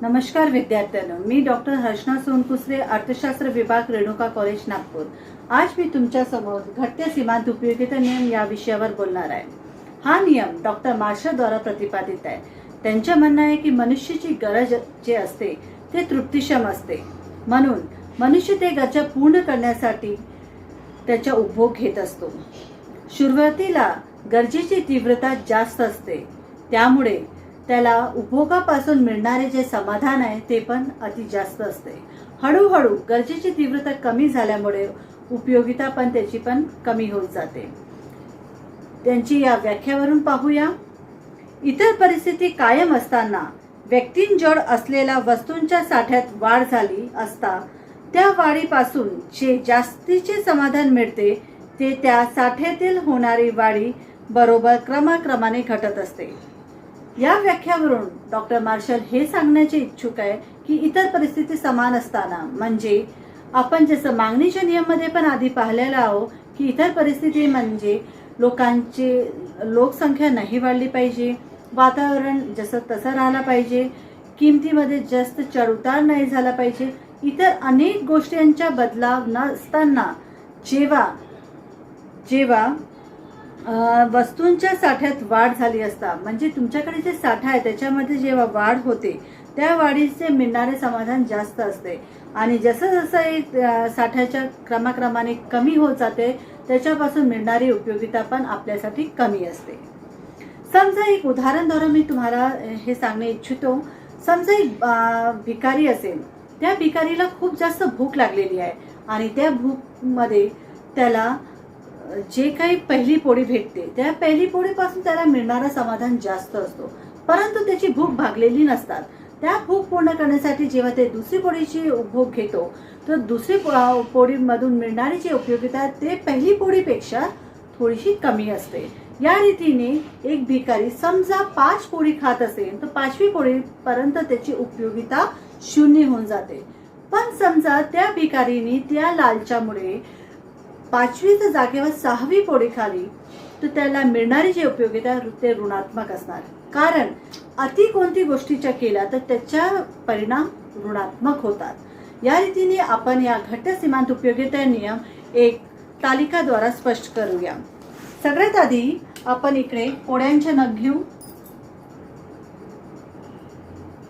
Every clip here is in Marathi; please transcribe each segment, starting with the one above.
नमस्कार विद्यार्थ्यांनो, मी डॉक्टर हर्षना सोनकुसरे, अर्थशास्त्र विभाग, रेणुका कॉलेज, नागपूर। आज मी तुमच्या समोर घटते सीमांत उपयोगिता नियम या विषयावर बोलणार आहे। हा नियम डॉक्टर मार्शल द्वारा प्रतिपादित आहे। त्यांचे म्हणणं आहे की मनुष्याची गरज जे असते ते तृप्तिक्षम असते, म्हणून मनुष्य ते गरजा पूर्ण करण्यासाठी त्याचा उपभोग घेत असतो। सुरुवातीला गरजेची तीव्रता जास्त असते, त्यामुळे त्याला उपभोगापासून मिळणारे जे समाधान आहे ते पण अति जास्त असते। हळूहळू गरजेची तीव्रता कमी झाल्यामुळे उपयोगिता पण त्याची पण कमी होत जाते। त्यांची या व्याख्यावरून पाहूया। इतर परिस्थिती कायम असताना व्यक्तींजवळ असलेल्या वस्तूंच्या साठ्यात वाढ झाली असता त्या वाढीपासून जे जास्तीचे समाधान मिळते ते त्या साठ्यातील होणारी वाढी बरोबर क्रमाक्रमाने घटत असते। या व्याख्यावरून डॉक्टर मार्शल हे सांगण्याचे इच्छुक आहे की इतर परिस्थिती समान असताना, म्हणजे आपण जसं मागणीच्या नियममध्ये पण आधी पाहिलेलं आहोत की इतर परिस्थिती म्हणजे लोकसंख्या नाही वाढली पाहिजे, वातावरण जसं तसं राहिलं पाहिजे, किमतीमध्ये जास्त चढउतार नाही झाला पाहिजे, इतर अनेक गोष्टींचा बदलाव नसताना जेव्हा वस्तूंच्या साठ्यात वाढ झाली असता, म्हणजे तुमच्याकडे जे साठा आहे त्याच्यामध्ये जेव्हा वाढ होते त्या वाढीचे मिळणारे समाधान जास्त असते, आणि जसं जसं एक साठ्याच्या क्रमाक्रमाने कमी होत जाते त्याच्यापासून मिळणारी उपयोगिता पण आपल्यासाठी कमी असते। समजा एक उदाहरणाद्वारे मी तुम्हाला हे सांगणे इच्छितो। समजा एक भिकारी असेल, त्या भिकारीला खूप जास्त भूक लागलेली आहे आणि त्या भूकमध्ये त्याला जे काही पहिली पोळी भेटते त्या पहिली पोळीपासून त्याला मिळणारा समाधान जास्त असतो, परंतु त्याची भूक भागलेली नसतात। त्या भूक पूर्ण करण्यासाठी जेव्हा ते दुसरी पोळीची उपभोग घेतो तर दुसरी पोळीमधून मिळणारी जी उपयोगिता ते पहिली पोळीपेक्षा थोडीशी कमी असते। या रीतीने एक भिकारी समजा 5 पोळी खात असेल तर 5वी पोळीपर्यंत त्याची उपयोगिता 0 होऊन जाते। पण समजा त्या भिकारीने त्या लालच्यामुळे 5वीच्या जागेवर 6वी पोळी खाली तर त्याला मिळणारी जी उपयोगिता ते ऋणात्मक असणार, कारण अति कोणती गोष्टीच्या केला तर त्याचा परिणाम ऋणात्मक होतात। या रीतीने आपण या घट्ट सीमांत उपयोगिता नियम एक तालिकाद्वारे स्पष्ट करूया। सगळ्यात आधी आपण इकडे पोळ्यांचे नग घेऊ।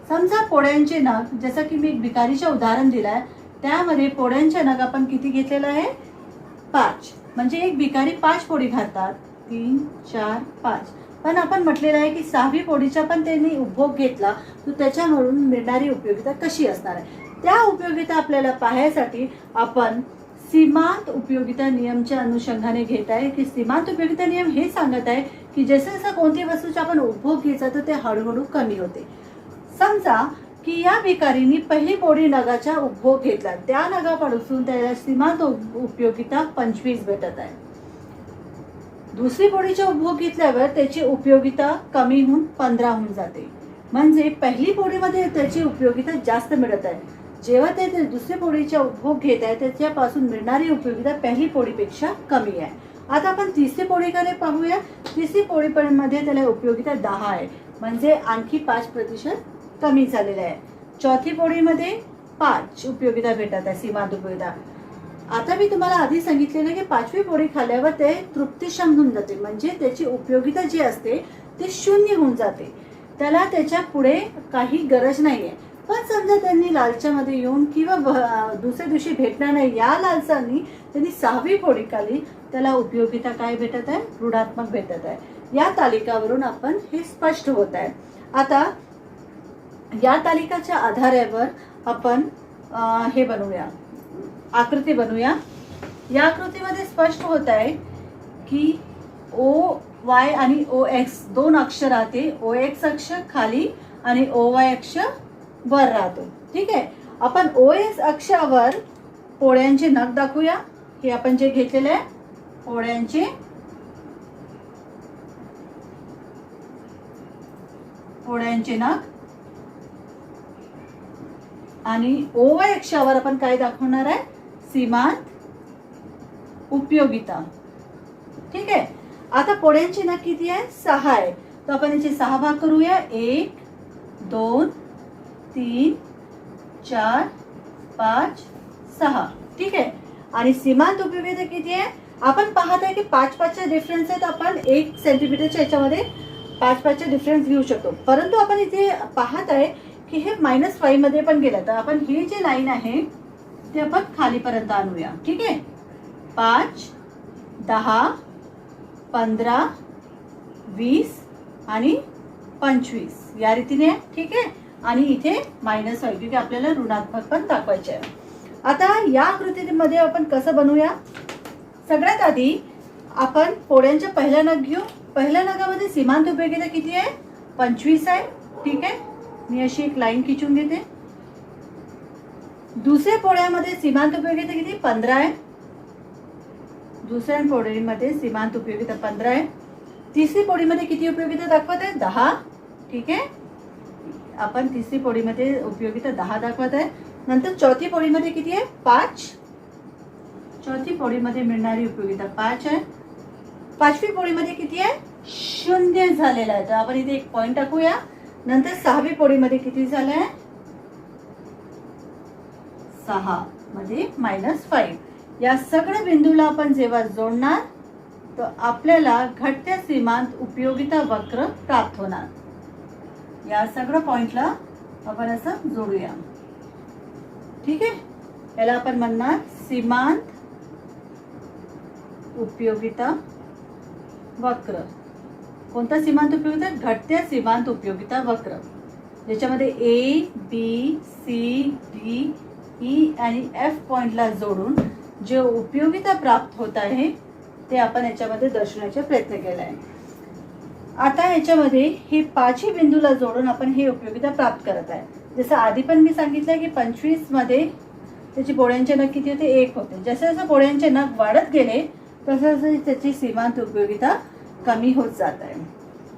समजा पोळ्यांचे नग, जसं की मी एक भिकारीचे उदाहरण दिलंय, त्यामध्ये पोळ्यांचे नग आपण किती घेतलेला आहे? 5। म्हणजे एक भिकारी 5 पोळी खातात, 3, 4, 5। पण आपण म्हटलेलं आहे की 6वी पोळीचा पण त्यांनी उपभोग घेतला तर त्याच्यावरून मिळणारी उपयोगिता कशी असणार आहे, त्या उपयोगिता आपल्याला पाहण्यासाठी आपण सीमांत उपयोगिता नियमच्या अनुषंगाने घेत आहे की सीमांत उपयोगिता नियम हे सांगत आहे की जसं जसं कोणत्या वस्तूचा आपण उपभोग घ्यायचा तर ते हळूहळू कमी होते। समजा की या भिकारीने पहिली पोळी नगाचा उपभोग घेतला, त्या नगापासून त्याला सीमांत उपयोगिता 25 भेटत आहे। दुसरी पोळीचा उपभोग घेतल्यावर त्याची उपयोगिता कमी होऊन 15 होऊन जाते, म्हणजे पहिली पोळीमध्ये त्याची उपयोगिता जास्त मिळत आहे। जेव्हा ते दुसरी पोळीचा उपभोग घेत आहे त्याच्यापासून मिळणारी उपयोगिता पहिली पोळीपेक्षा कमी आहे। आता आपण तिसरी पोळीकडे पाहूया। तिसरी पोळीमध्ये त्याला उपयोगिता 10 आहे, म्हणजे आणखी 5% कमी झालेलं आहे। चौथी पोळीमध्ये 5 उपयोगिता भेटत आहे, सीमांत उपयोगिता। आता मी तुम्हाला आधी सांगितलेलं की 5वी पोळी खाल्ल्यावर ते तृप्तिक्षम होऊन जाते, म्हणजे त्याची उपयोगिता जी असते ते 0 होऊन जाते, त्याला त्याच्या पुढे काही गरज नाहीये। पण समजा त्यांनी लालच्यामध्ये येऊन किंवा दुसऱ्या दिवशी भेटणार नाही या लालचानी त्यांनी 6वी पोळी खाल्ली, त्याला उपयोगिता काय भेटत आहे? ऋणात्मक भेटत आहे। या तालिकावरून आपण हे स्पष्ट होत आहे। आता या तालिकाच्या आधारावर आपण हे बनवूया, आकृती बनवूया। या आकृतीमध्ये स्पष्ट होत आहे की OY आणि OX दोन अक्ष राहते। OX अक्ष खाली आणि OY अक्ष वर राहतो, ठीक आहे। आपण OX अक्षावर पोळ्यांचे नग दाखवूया। हे आपण जे घेतलेले आहे पोळ्यांचे नग, आणि OY अक्षावर आपण काय दाखवणार आहे? सीमांत उपयोगिता, ठीक आहे। आता पोळ्यांचे नग किती आहे? 6 आहे, तर आपण याचे 6 भाग करूया। 1, 2, 3 4 5 6. ठीक आहे. आणि सीमांत उपयोगिता किती आहे? आपण पाहत आहे की 5-5चे डिफरन्स आहेत. आपण 1 सेंटीमीटरच्या याच्यामध्ये 5-5चे डिफरन्स घेऊ शकतो. परंतु आपण इथे पाहत आहे की हे -5 मध्ये पण गेलं. तर आपण ही जी लाईन आहे ते आपण खालीपर्यंत आणूया. ठीक आहे. 5 10 15 20 आणि 25 या रीतीने. ठीक आहे. आणि इथे -5 क्योंकि आपल्याला ऋणात्मक पण दाखवायचे आहे. आता या आकृतीमध्ये आपण कसं बनवूया? सगळ्यात आधी आपण पोळ्यांच्या पहिला नग घेऊ. पहिल्या नगामध्ये सीमांत उपयोगिता किती आहे? 25 आहे. ठीक आहे. मी अशी एक लाईन खिचून घेते. दुसऱ्या पोळ्यामध्ये सीमांत उपयोगिता किती? 15 आहे. दुसऱ्या पोळीमध्ये सीमांत उपयोगिता 15 आहे. तिसरी पोळीमध्ये किती उपयोगिता दाखवत आहे? 10. ठीक आहे. आपण तिसरी पोळीमध्ये उपयोगिता 10 दाखवत आहे. नंतर चौथी पोळीमध्ये किती आहे? 5. चौथी पोळीमध्ये मिळणारी उपयोगिता 5 आहे. पाचवी पोळीमध्ये किती आहे? 0 झालेला आहे. तर आपण इथे एक पॉइंट टाकूया. नंतर सहावी पोळीमध्ये किती झालं आहे? 6 मध्ये -5. या सगळ्या बिंदूला आपण जेव्हा जोडणार तर आपल्याला घटत्या सीमांत उपयोगिता वक्र प्राप्त होणार. या सगळ्या पॉइंटला आपण असं जोडूया. ठीक आहे. याला आपण म्हणणार सीमांत उपयोगिता वक्र. कोणता सीमांत उपयोगिता? घटत्या सीमांत उपयोगिता वक्र, ज्याच्यामध्ये A, B, C, D, E आणि F पॉइंटला जोडून जे उपयोगिता प्राप्त होत आहे ते आपण याच्यामध्ये दर्शवण्याचा प्रयत्न केला आहे. आता याच्यामध्ये हे 5ही बिंदूला जोडून आपण हे उपयोगिता प्राप्त करत आहे. जसं आधी पण मी सांगितलं की 25 मध्ये त्याची पोळ्यांचे नग किती होते? 1 होते. जसं जसं पोळ्यांचे नग वाढत गेले तसं त्याची सीमांत उपयोगिता कमी होत जात आहे.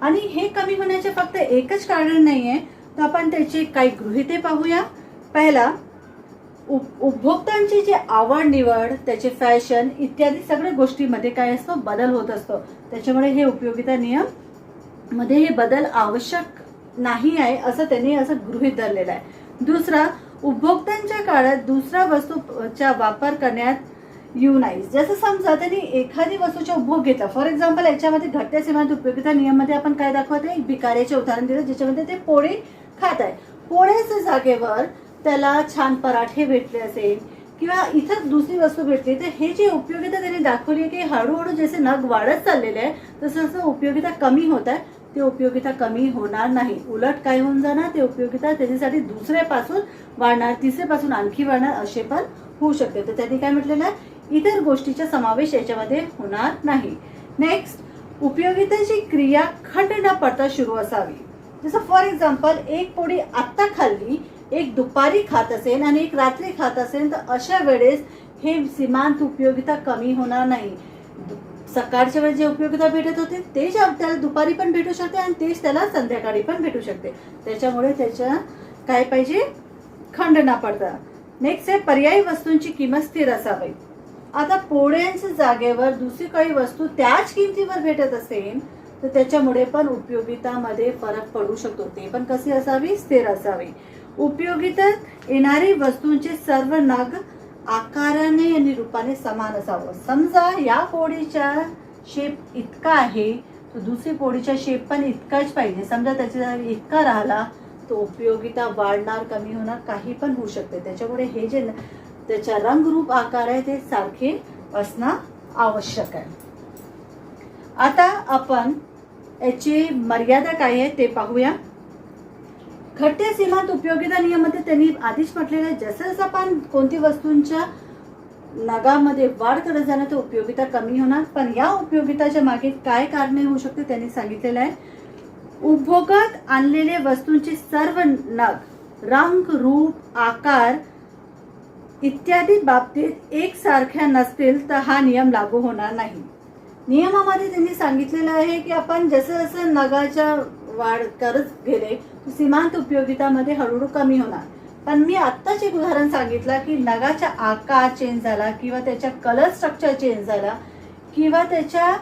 आणि हे कमी होण्याचे फक्त एकच कारण नाही आहे. तर आपण त्याची काही गृहीते पाहूया. पहिला, उपभोक्तांची जी आवड निवड, त्याचे फॅशन इत्यादी सगळ्या गोष्टीमध्ये काय असतो? बदल होत असतो. त्याच्यामुळे हे उपयोगिता नियम मध्ये हे बदल आवश्यक नाही आहे असं त्यांनी असं गृहीत धरलेलं आहे. दुसरा, उपभोक्त्यांच्या काळात दुसऱ्या वस्तूचा वापर करण्यात येऊ नाही. जसं समजा त्यांनी एखादी वस्तूचा उपभोग घेतला. फॉर एक्झाम्पल याच्यामध्ये घटत्या सीमांत उपयोगिता नियम मध्ये आपण काय दाखवत आहे? भिकाऱ्याचे उदाहरण दिलं ज्याच्यामध्ये ते पोळे खात आहे. पोळ्याच्या जागेवर त्याला छान पराठे भेटले असेल किंवा इतर दुसरी वस्तू भेटली तर हे जी उपयोगिता त्यांनी दाखवली आहे की हळूहळू जसे नग वाढत चाललेले आहे तसं जसं उपयोगिता कमी होत आहे ते उपयोगिता कमी होणार नाही. उलट काय होऊन जाणार? ते उपयोगिता त्याच्यासाठी दुसऱ्यापासून वाढणार, तिसऱ्यापासून आणखी वाढणार असे पण होऊ शकते. तर त्यांनी काय म्हटलेलं आहे? इतर गोष्टीचा समावेश याच्यामध्ये होणार नाही. नेक्स्ट, उपयोगिताची क्रिया खंड न पडता सुरू असावी. जसं फॉर एक्झाम्पल एक पोळी आत्ता खाल्ली, एक दुपारी खात असेल आणि एक रात्री खात असेल तर अशा वेळेस हे सीमांत उपयोगिता कमी होणार नाही. सकाळच्या वेळेस जे उपयोगिता भेटत होते तेच त्याला दुपारी पण भेटू शकते आणि तेच त्याला संध्याकाळी पण भेटू शकते. त्याच्यामुळे त्याच्या काय पाहिजे? खंड न पडता. नेक्स्ट आहे, पर्यायी वस्तूंची किंमत स्थिर असावी. आता पोळ्यांच्या जागेवर दुसरी काही वस्तू त्याच किमतीवर भेटत असेल तर त्याच्यामुळे पण उपयोगितामध्ये फरक पडू शकतो. ते पण कशी असावी? स्थिर असावी. उपयोगितात येणारी वस्तूंचे सर्व नग आकाराने आणि रूपाने समान असावं. समजा या पोळीचा शेप इतका आहे तर दुसरी पोळीचा शेप पण इतकाच पाहिजे. समजा त्याच्या इतका राहिला तो उपयोगिता वाढणार, कमी होणार, काही पण होऊ शकते. त्याच्यामुळे हे जे त्याच्या रंगरूप आकार आहे ते सारखे असणं आवश्यक आहे. आता आपण याची मर्यादा काय आहे ते पाहूया. घटत्या सीमांत उपयोगिता नियमामध्ये त्यांनी आधीच म्हटलेलं आहे जसं जसं आपण कोणती वस्तूंच्या नगामध्ये वाढ करत जाणार तर उपयोगिता कमी होणार. पण या उपयोगिताच्या मागे काय कारणे होऊ शकते त्यांनी सांगितलेलं आहे. उपभोगात आणलेले वस्तूंचे सर्व नग रंग, रूप, आकार इत्यादी बाबतीत एकसारख्या नसतील तर हा नियम लागू होणार नाही. नियमामध्ये त्यांनी सांगितलेलं आहे की आपण जसं जसं नगाच्या वाढ करत गेले सीमांत उपयोगितामध्ये हळूहळू कमी होणार. पण मी आत्ताच एक उदाहरण सांगितलं की नगाचा आकार चेंज झाला किंवा त्याच्या कलर स्ट्रक्चर चेंज झाला किंवा त्याच्या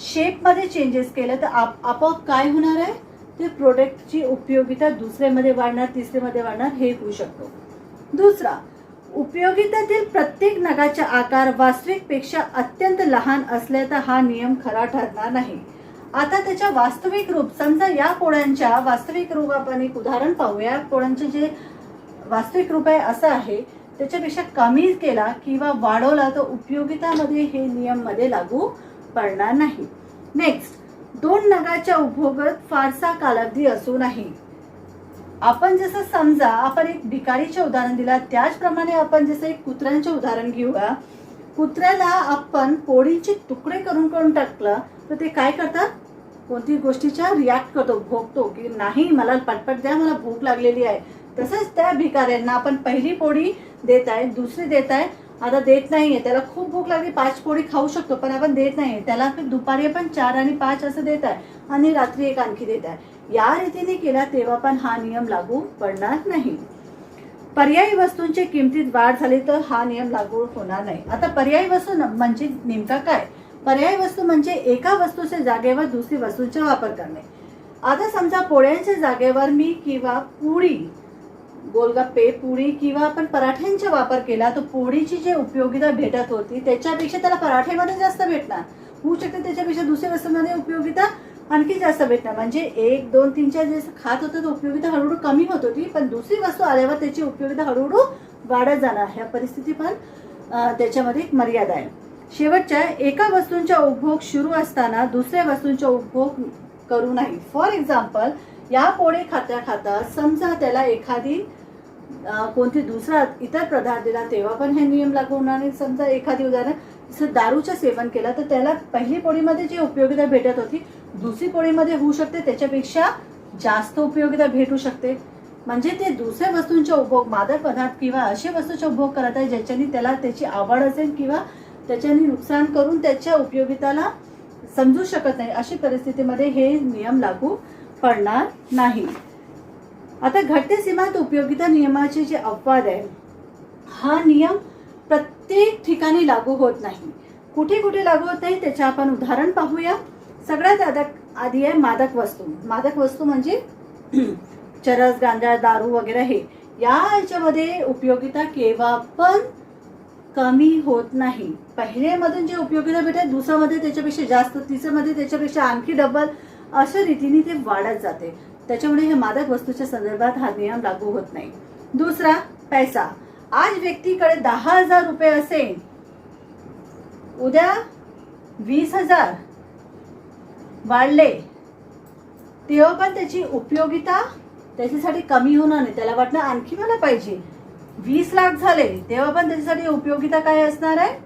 शेपमध्ये चेंजेस केलं तर आपोआप काय होणार आहे? ते प्रोडक्टची उपयोगिता दुसऱ्यामध्ये वाढणार, तिसऱ्यामध्ये वाढणार, हे होऊ शकतो. दुसरा, उपयोगितातील प्रत्येक नगाचा आकार वास्तविकपेक्षा अत्यंत लहान असले तर हा नियम खरा ठरणार नाही. आता त्याच्या वास्तविक रूप, समजा या पोळ्यांच्या वास्तविक रूप आपण एक उदाहरण पाहूया. पोळ्यांचे जे वास्तविक रूप आहे असं आहे, त्याच्यापेक्षा कमी केला किंवा वाढवला तर उपयोगितामध्ये हे नियम मध्ये लागू पडणार नाही. नेक्स्ट, 2 नगाच्या उपभोगात फारसा कालावधी असू नये. आपण जसं समजा आपण एक भिकारीचे उदाहरण दिला, त्याचप्रमाणे आपण जसं एक कुत्र्यांचे उदाहरण घेऊया. कुत्र्याला आपण पोळीचे तुकडे करून टाकलं तर ते काय करतात, कोणती गोष्टीच्या रिॲक्ट करतो, भोगतो की नाही मला पटपट द्या, मला भूक लागलेली आहे. तसंच त्या भिकाऱ्यांना आपण पहिली पोळी देत आहे, दुसरी देत आहे, आता देत नाहीये, त्याला खूप भूक लागली, 5 पोळी खाऊ शकतो पण आपण देत नाहीये, त्याला दुपारी आपण 4 आणि 5 असं देत आहे आणि रात्री एक आणखी देत आहे. या रीतीने केला तेव्हा पण हा नियम लागू पडणार नाही. पर्यायी वस्तूंची किमतीत वाढ झाली तर हा नियम लागू होणार नाही. आता पर्यायी वस्तू म्हणजे नेमका काय? पर्यायी वस्तू म्हणजे एका वस्तूच्या जागेवर दुसरी वस्तूंचा वापर करणे. आता समजा पोळ्यांच्या जागेवर मी किंवा पोळी, गोलगप्पे, पोळी किंवा आपण पराठ्यांचा वापर केला तर पोळीची जी उपयोगिता भेटत होती त्याच्यापेक्षा त्याला पराठेमध्ये जास्त भेटणार, होऊ शकते त्याच्यापेक्षा दुसऱ्या वस्तूंमध्ये उपयोगिता आणखी जास्त भेटणार. म्हणजे 1, 2, 3च्या जे खात होतं तर उपयोगिता हळूहळू कमी होत होती, पण दुसरी वस्तू आल्यावर त्याची उपयोगिता हळूहळू वाढत जाणार. ह्या परिस्थिती पण त्याच्यामध्ये एक मर्यादा आहे. शेवटच्या, एका वस्तूंचा उपभोग सुरू असताना दुसऱ्या वस्तूंचा उपभोग करू नये. फॉर एक्झाम्पल, या पोळी खाता समजा त्याला एखादी कोणती दुसरा इतर पदार्थ दिला तेव्हा पण हे नियम लागू होणार नाही. समजा एखादी उदाहरण जसं दारूचं सेवन केलं तर त्याला पहिली पोळीमध्ये जी उपयोगिता भेटत होती दुसरी पोळीमध्ये होऊ शकते त्याच्यापेक्षा जास्त उपयोगिता भेटू शकते. म्हणजे ते दुसऱ्या वस्तूंचा उपभोग, मादक पदार्थ किंवा अशा वस्तूंचा उपभोग करत आहे ज्याच्याने त्याला त्याची आवड असेल किंवा त्याच्याने नुकसान करून त्याच्या उपयोगिताला समजू शकत नाही, अशी परिस्थितीमध्ये हे नियम लागू पडणार नाही. आता घटते सीमांत उपयोगिता नियमाचे जे अपवाद आहे, हा नियम प्रत्येक ठिकाणी लागू होत नाही. कुठे कुठे लागू होत नाही त्याचे आपण उदाहरण पाहूया. सगळ्यात आधी आहे मादक वस्तू. मादक वस्तू म्हणजे चरस, गांजा, दारू वगैरे हे. याच्यामध्ये उपयोगिता केव्हा पण कमी होत नाही. पहिल्यामधून जे उपयोगिता भेटते दुसऱ्यामध्ये त्याच्यापेक्षा जास्त, तिसऱ्यामध्ये त्याच्यापेक्षा आणखी डबल, अशा रीतीने ते वाढत जाते. त्याच्यामुळे हे मादक वस्तूच्या संदर्भात हा नियम लागू होत नाही. दुसरा, पैसा. आज व्यक्तीकडे 10,000 रुपये असेल, उद्या 20,000 वाढले तेव्हा पण त्याची उपयोगिता त्याच्यासाठी कमी होणार नाही. त्याला वाटणार आणखी मला पाहिजे. 20 लाख झाले तेव्हा पण त्याच्यासाठी उपयोगिता काय असणार आहे,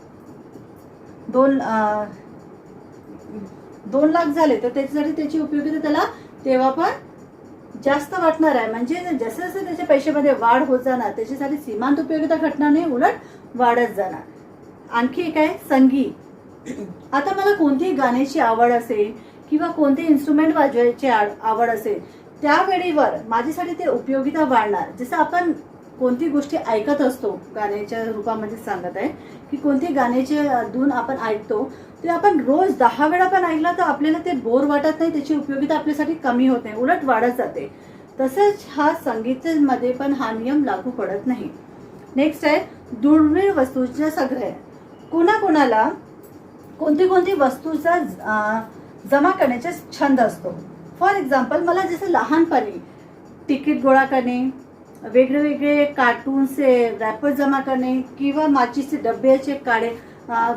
2 लाख झाले तर त्याच्यासाठी त्याची उपयोगिता त्याला तेव्हा पण जास्त वाटणार आहे. म्हणजे जसं जसं त्याच्या पैशामध्ये वाढ होत जाणार त्याच्यासाठी सीमांत उपयोगिता घटणार नाही, उलट वाढत जाणार. आणखी एक आहे संगीत. आता मला कोणतीही गाण्याची आवड असेल किंवा कोणते इन्स्ट्रुमेंट वाजवायची आवड असेल त्यावेळेवर माझ्यासाठी ते उपयोगिता वाढणार. जसं आपण कोणती गोष्टी ऐकत असतो, गाण्याच्या रूपामध्ये सांगत आहे की कोणती गाण्याचे धून आपण ऐकतो ते आपण रोज 10 वेळा पण ऐकला तर आपल्याला ते बोर वाटत नाही, त्याची उपयोगिता आपल्यासाठी कमी होत नाही, उलट वाढत जाते. तसंच हा संगीतामध्ये पण हा नियम लागू पडत नाही. नेक्स्ट आहे दुर्मिळ वस्तूंचा संग्रह. कोणाकोणाला कोणती वस्तूचा जमा करण्याचा छंद असतो. फॉर एक्झाम्पल, मला जसं लहानपणी तिकीट गोळा करणे, वेगवेगळे कार्टूनचे रॅपर जमा करणे किंवा माचीचे डब्याचे काळे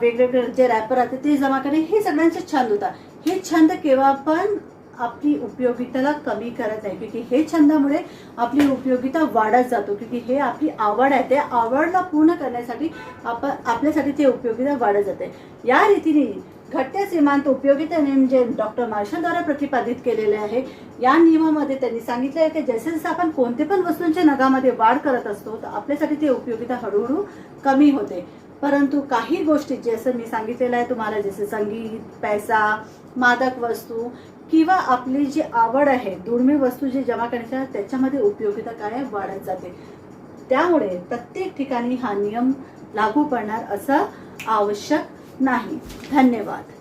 वेगवेगळे जे रॅपर राहते ते जमा करणे, हे सगळ्यांचे छंद होता. हे छंद केव्हा पण आपली उपयोगिताला कमी करत नाही, क्योंकि हे छंदामुळे आपली उपयोगिता वाढत जातो. क्योंकि हे आपली आवड आहे, त्या आवडला पूर्ण करण्यासाठी आपल्यासाठी ते उपयोगिता वाढत जाते. या रीतीने घटत्या सीमांत उपयोगिता नियम जे डॉक्टर मार्शलद्वारे प्रतिपादित केलेले आहे, या नियमामध्ये त्यांनी सांगितले आहे की जसे जसे आपण कोणते पण वस्तूंच्या नगामध्ये वाढ करत असतो तर आपल्यासाठी ते उपयोगिता हळूहळू कमी होते. परंतु काही गोष्टी जसं मी सांगितलेलं आहे तुम्हाला, जसे संगीत, पैसा, मादक वस्तू किंवा आपली जी आवड आहे, दुर्मिळ वस्तू जे जमा करण्याच्या, त्याच्यामध्ये उपयोगिता काय वाढत जाते. त्यामुळे प्रत्येक ठिकाणी हा नियम लागू पडणार असं आवश्यक नाही. धन्यवाद.